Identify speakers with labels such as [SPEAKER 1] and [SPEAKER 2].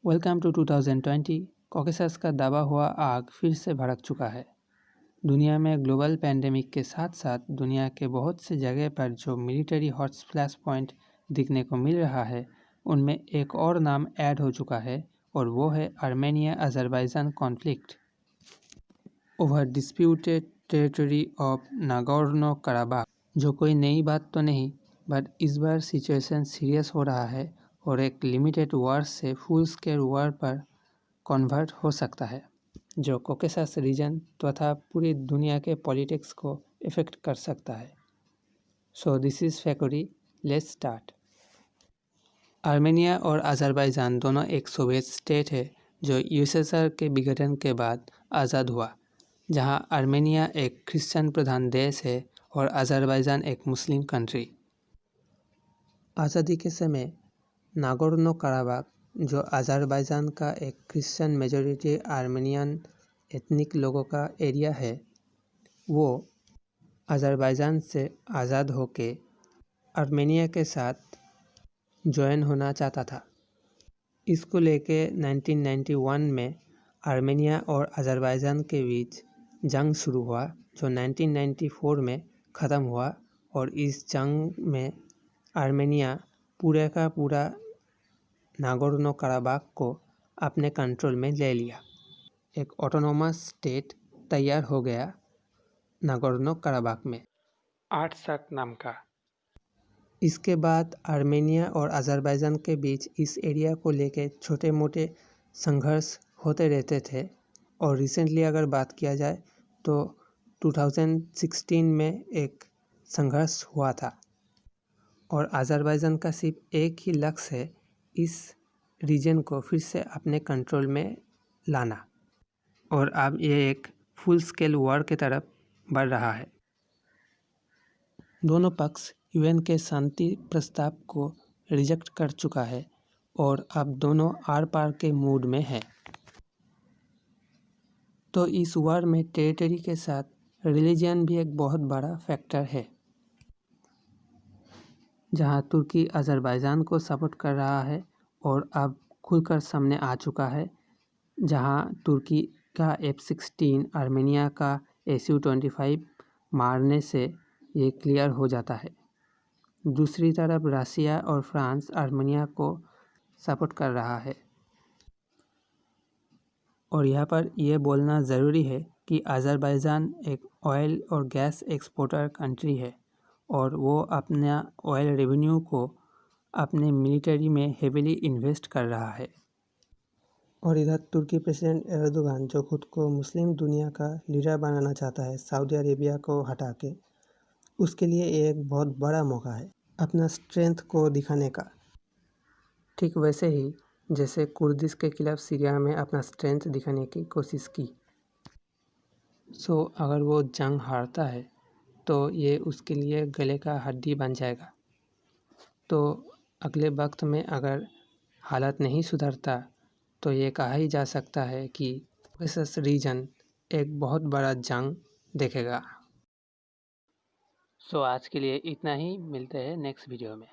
[SPEAKER 1] Welcome to 2020। Caucasus का दबा हुआ आग फिर से भड़क चुका है। दुनिया में ग्लोबल पैंडेमिक के साथ साथ दुनिया के बहुत से जगह पर जो मिलिट्री हॉट स्प्लैश पॉइंट दिखने को मिल रहा है, उनमें एक और नाम ऐड हो चुका है और वो है Armenia Azerbaijan conflict over disputed territory of Nagorno Karabakh. जो कोई नई बात तो नहीं, बट इस बार सिचुएशन सीरियस हो रहा है और एक लिमिटेड वॉर से फुल स्केल वॉर पर कन्वर्ट हो सकता है, जो कॉकेसस रीजन तथा पूरी दुनिया के पॉलिटिक्स को इफेक्ट कर सकता है। So this is factory, let's start. Armenia और अज़रबैजान दोनों एक सोवियत स्टेट है जो यूएसएसआर के विघटन के बाद आज़ाद हुआ, जहां आर्मेनिया एक क्रिश्चियन प्रधान देश है और अज़रबैजान एक मुस्लिम कंट्री। आज़ादी के समय नागोर्नो कराबाख, जो अज़रबैजान का एक क्रिश्चियन मेजॉरिटी आर्मेनियन एथनिक लोगों का एरिया है, वो अज़रबैजान से आज़ाद होके आर्मेनिया के साथ ज्वाइन होना चाहता था। इसको लेके 1991 में आर्मेनिया और अज़रबैजान के बीच जंग शुरू हुआ, जो 1994 में ख़त्म हुआ और इस जंग में आर्मेनिया पूरे का पूरा नागोर्नो कराबाख को अपने कंट्रोल में ले लिया। एक ऑटोनोमस स्टेट तैयार हो गया नागोर्नो कराबाख में, आर्टसक नाम का। इसके बाद आर्मेनिया और अज़रबैजान के बीच इस एरिया को लेके छोटे मोटे संघर्ष होते रहते थे और रिसेंटली अगर बात किया जाए तो 2016 में एक संघर्ष हुआ था और अज़रबैजान का सिर्फ एक ही लक्ष्य है, इस रीजन को फिर से अपने कंट्रोल में लाना, और अब ये एक फुल स्केल वॉर की तरफ बढ़ रहा है। दोनों पक्ष यूएन के शांति प्रस्ताव को रिजेक्ट कर चुका है और अब दोनों आर पार के मूड में है। तो इस वॉर में टेरिटरी के साथ रिलीजन भी एक बहुत बड़ा फैक्टर है, जहां तुर्की अज़रबैजान को सपोर्ट कर रहा है और अब खुलकर सामने आ चुका है, जहां तुर्की का F-16 आर्मेनिया का Su-25 मारने से ये क्लियर हो जाता है। दूसरी तरफ रसिया और फ्रांस आर्मेनिया को सपोर्ट कर रहा है। और यहाँ पर यह बोलना ज़रूरी है कि अज़रबैजान एक ऑयल और गैस एक्सपोर्टर कंट्री है और वो अपना ऑयल रेवेन्यू को अपने मिलिट्री में हेविली इन्वेस्ट कर रहा है। और इधर तुर्की प्रेसिडेंट एर्दोगान, जो खुद को मुस्लिम दुनिया का लीडर बनाना चाहता है सऊदी अरेबिया को हटा के, उसके लिए ये एक बहुत बड़ा मौका है अपना स्ट्रेंथ को दिखाने का। ठीक वैसे ही जैसे कुर्दिश के खिलाफ सीरिया में अपना स्ट्रेंथ दिखाने की कोशिश की। सो अगर वो जंग हारता है तो ये उसके लिए गले का हड्डी बन जाएगा। तो अगले वक्त में अगर हालत नहीं सुधरता तो ये कहा ही जा सकता है कि कॉकेसस रीजन एक बहुत बड़ा जंग देखेगा। सो आज के लिए इतना ही, मिलते हैं नेक्स्ट वीडियो में।